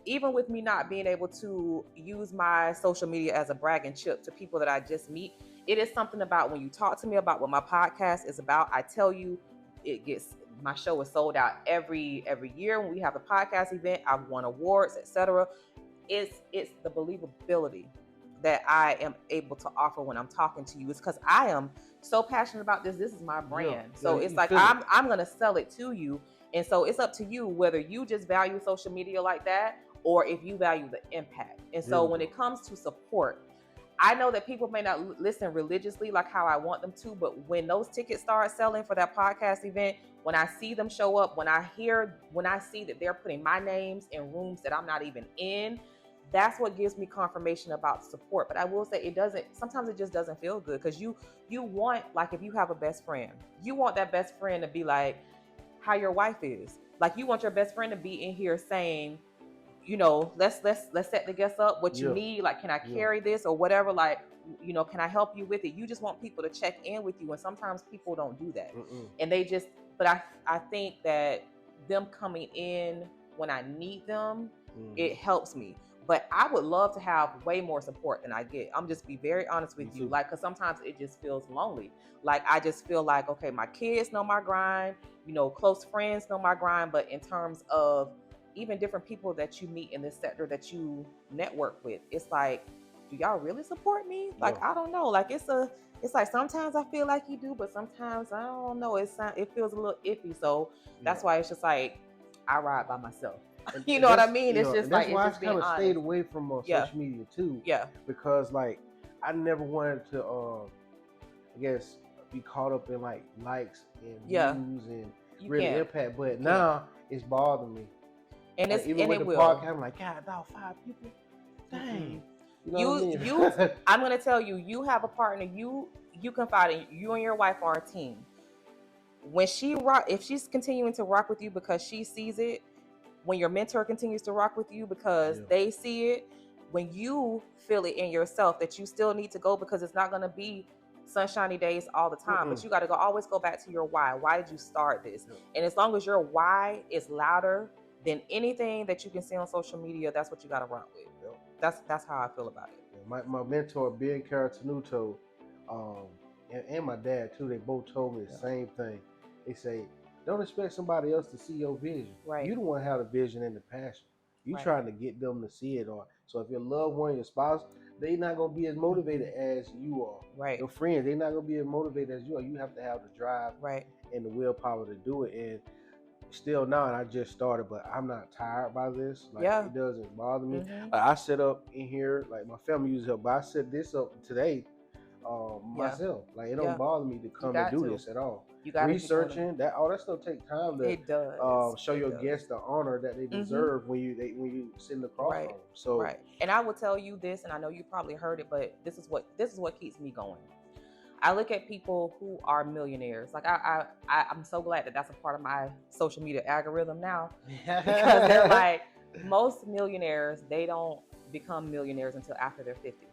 with me not being able to use my social media as a bragging chip to people that I just meet, it is something about when you talk to me about what my podcast is about. I tell you, my show is sold out every year when we have a podcast event. I've won awards, etc. It's the believability that I am able to offer when I'm talking to you. It's because I am so passionate about this. This is my brand. So it's like I'm gonna sell it to you. And so it's up to you whether you just value social media like that or if you value the impact. And so when it comes to support, I know that people may not listen religiously like how I want them to, but when those tickets start selling for that podcast event, when I see them show up, when I see that they're putting my names in rooms that I'm not even in, that's what gives me confirmation about support. But I will say sometimes it just doesn't feel good, because you want, like, if you have a best friend, you want that best friend to be like how your wife is. Like, you want your best friend to be in here saying, let's set the guests up, what you need, like, can I carry this or whatever, like, can I help you with it? You just want people to check in with you, and sometimes people don't do that. And they just, but I think that them coming in when I need them, it helps me. But I would love to have way more support than I get. I'm just be very honest with you. Like, because sometimes it just feels lonely. Like, I just feel like, okay, my kids know my grind, close friends know my grind. But in terms of even different people that you meet in this sector that you network with, it's like, do y'all really support me? Like, I don't know. Like, it's like sometimes I feel like you do, but sometimes I don't know. It feels a little iffy. So that's why it's just like, I ride by myself. You know what I mean? It's just like, that's why I kind of stayed away from social media too. Yeah. Because, like, I never wanted to, I guess, be caught up in like likes and views and really impact. But now it's bothering me. And like, it's even with the podcast, I'm like, God, about 5 people. Dang. You know what I mean? I'm gonna tell you, you have a partner. You confide in. You and your wife are a team. When if she's continuing to rock with you because she sees it, when your mentor continues to rock with you because they see it, when you feel it in yourself that you still need to go, because it's not going to be sunshiny days all the time, but you got to always go back to your why. Why did you start this? And as long as your why is louder than anything that you can see on social media, that's what you got to run with. That's how I feel about it. My mentor, Ben Caratanuto, and my dad too, they both told me the same thing. They say, don't expect somebody else to see your vision. Right. You don't want to have the vision and the passion. You trying to get them to see it. Or so if your loved one, your spouse, they not gonna be as motivated as you are. Right. Your friends, they not gonna be as motivated as you are. You have to have the drive and the willpower to do it. And still now, and I just started, but I'm not tired by this. Like, it doesn't bother me. Like, I set up in here, like my family uses help, but I set this up today myself. Like, it don't bother me to come and do this at all. You got researching that, all that stuff take time to it does. show your guests the honor that they deserve when you sit in the crossroads. So and I will tell you this, and I know you probably heard it, but this is what keeps me going. I look at people who are millionaires. Like, I'm so glad that that's a part of my social media algorithm now, because they're like, most millionaires, they don't become millionaires until after they're 50.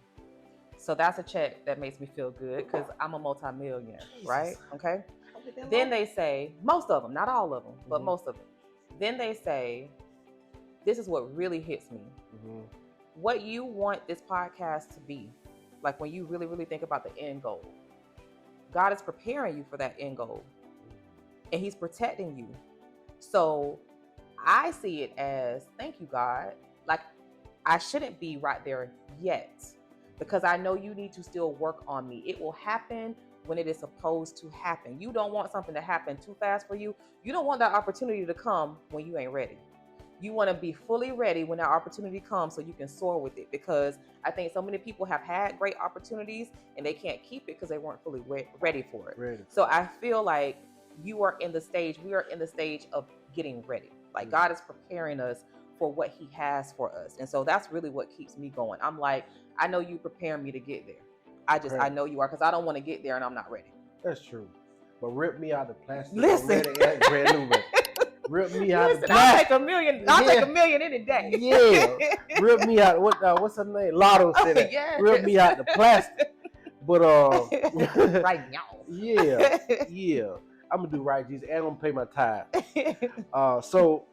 So that's a check that makes me feel good, because I'm a multimillionaire, right? Okay. Then they say, most of them, not all of them, but most of them. Then they say, this is what really hits me. What you want this podcast to be, like, when you really, really think about the end goal, God is preparing you for that end goal, and he's protecting you. So I see it as, thank you, God. Like, I shouldn't be right there yet, because I know you need to still work on me. It will happen when it is supposed to happen. You don't want something to happen too fast for you. You don't want that opportunity to come when you ain't ready. You want to be fully ready when that opportunity comes so you can soar with it, because I think so many people have had great opportunities and they can't keep it because they weren't fully ready for it. So I feel like we are in the stage of getting ready. Like, God is preparing us for what he has for us. And so that's really what keeps me going. I'm like, I know you preparing me to get there. I know you are, because I don't want to get there and I'm not ready. That's true. But rip me out of plastic. Listen. Brand new. Rip me out of plastic. I'll take a million any day. Yeah. Rip me out. What's her name? Lotto said that. Rip me out the plastic. But right now. Yeah, yeah. I'm gonna do right, Jesus, and I'm gonna pay my tithe. So,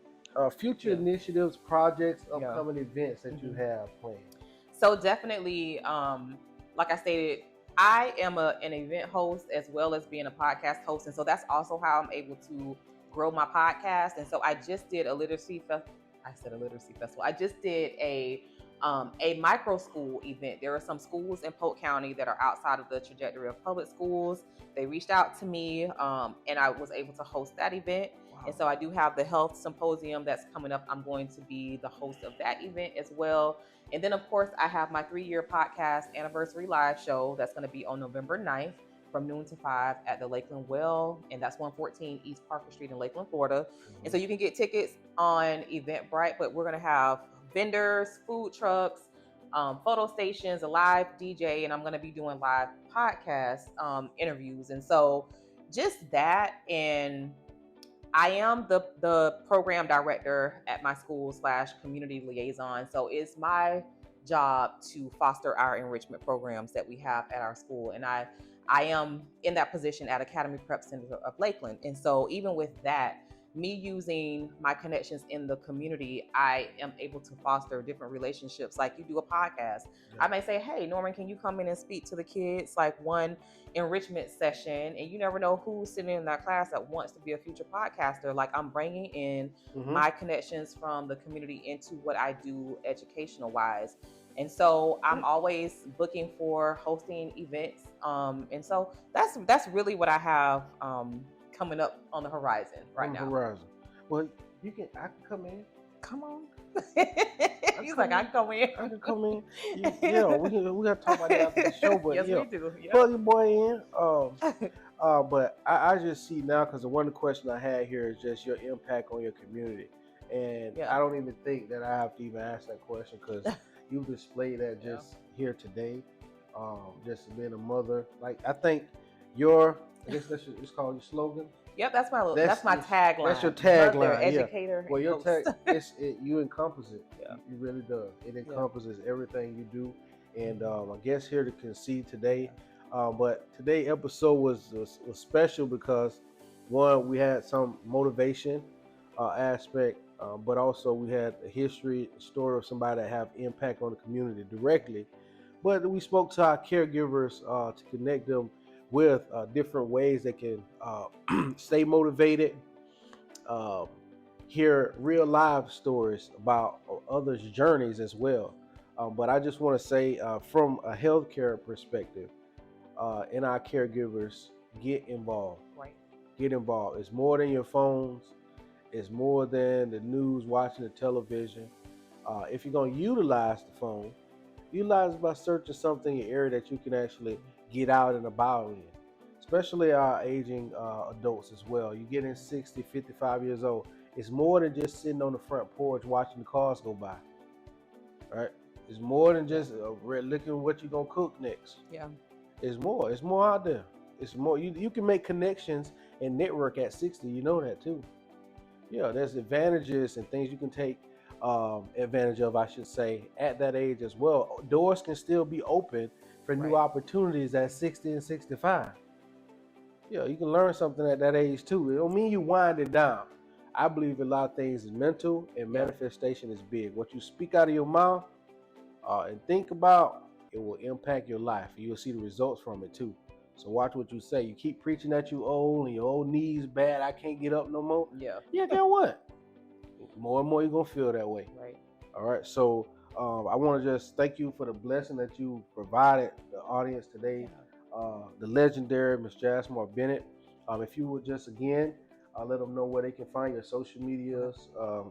future Yeah. initiatives, projects, Yeah. upcoming events that you Mhm. have planned. So definitely, like I stated, I am an event host as well as being a podcast host, and so that's also how I'm able to grow my podcast. And so I just did a literacy festival. I said a literacy festival. I just did a micro school event. There are some schools in Polk County that are outside of the trajectory of public schools. They reached out to me, and I was able to host that event. And so I do have the health symposium that's coming up. I'm going to be the host of that event as well. And then, of course, I have my 3-year podcast anniversary live show that's going to be on November 9th from noon to 5 at the Lakeland Well. And that's 114 East Parker Street in Lakeland, Florida. And so you can get tickets on Eventbrite, but we're going to have vendors, food trucks, photo stations, a live DJ, and I'm going to be doing live podcast interviews. And so just that, and I am the program director at my school / community liaison. So it's my job to foster our enrichment programs that we have at our school. And I am in that position at Academy Prep Center of Lakeland. And so even with that, me using my connections in the community, I am able to foster different relationships. Like you do a podcast. Yeah. I may say, hey, Norman, can you come in and speak to the kids like one enrichment session? And you never know who's sitting in that class that wants to be a future podcaster. Like I'm bringing in my connections from the community into what I do educational wise. And so I'm always looking for hosting events. And so that's really what I have coming up on the horizon right now. Well, I can come in. Come on. He's like, I can come in. I can come in. Yeah, we gotta talk about that after the show. But yes, yeah, we do. Yep. plug your boy in. But I just see now because the one question I had here is just your impact on your community, and I don't even think that I have to even ask that question because you displayed that just here today. Just being a mother, like I think I guess it's called your slogan. Yep, that's my tagline. That's your tagline, educator. Well, your tag, you encompass it. Yeah. You really does. It encompasses everything you do, and I guess here to concede today. But today's episode was special because one, we had some motivation aspect, but also we had a history story of somebody that have impact on the community directly. But we spoke to our caregivers to connect them with different ways they can stay motivated, hear real life stories about others' journeys as well. But I just want to say, from a healthcare perspective, in our caregivers, get involved. Right. Get involved. It's more than your phones. It's more than the news, watching the television. If you're going to utilize the phone, utilize it by searching something in your area that you can actually get out and about in, especially our aging adults as well. You get in 60, 55 years old. It's more than just sitting on the front porch watching the cars go by, right? It's more than just looking at what you're going to cook next. Yeah. It's more. It's more out there. It's more. You can make connections and network at 60. You know that too. Yeah, there's advantages and things you can take advantage of, I should say, at that age as well. Doors can still be open for new opportunities at 60 and 65. Yeah, you can learn something at that age too. It don't mean you wind it down. I believe a lot of things is mental and manifestation is big. What you speak out of your mouth and think about, it will impact your life. You will see the results from it too. So watch what you say. You keep preaching that you old and your old knees bad, I can't get up no more. Yeah, guess what? More and more you're going to feel that way. Right. All right. So I want to just thank you for the blessing that you provided the audience today. The legendary Miss Jasmar Bennett. If you would just again let them know where they can find your social medias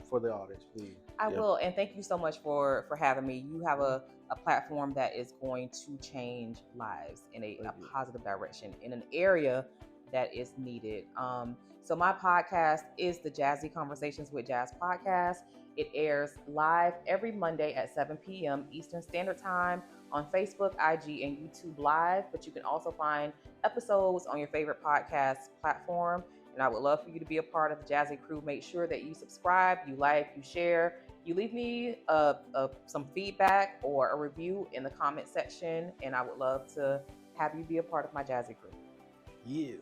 for the audience, please. I will, and thank you so much for having me. You have a platform that is going to change lives in a positive direction in an area that is needed. So my podcast is the Jazzy Conversations with Jazz podcast. It airs live every Monday at 7 p.m. Eastern Standard Time on Facebook, IG, and YouTube Live. But you can also find episodes on your favorite podcast platform. And I would love for you to be a part of the Jazzy crew. Make sure that you subscribe, you like, you share, you leave me some feedback or a review in the comment section. And I would love to have you be a part of my Jazzy crew. Yeah.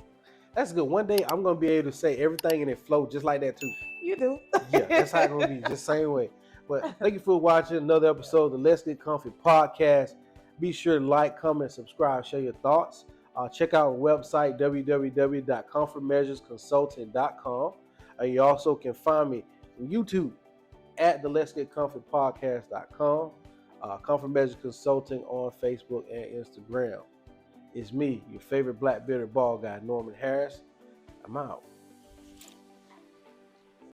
That's good. One day I'm gonna be able to say everything and it flow just like that too. You do. Yeah, that's how it's gonna be, just same way. But thank you for watching another episode of the Let's Get Comfy podcast. Be sure to like, comment, subscribe, share your thoughts. Check out our website www.comfortmeasuresconsulting.com. You also can find me on YouTube at the Let's Get Comfy podcast.com. Comfort Measures Consulting on Facebook and Instagram. It's me, your favorite black bearded bald guy, Norman Harris. I'm out.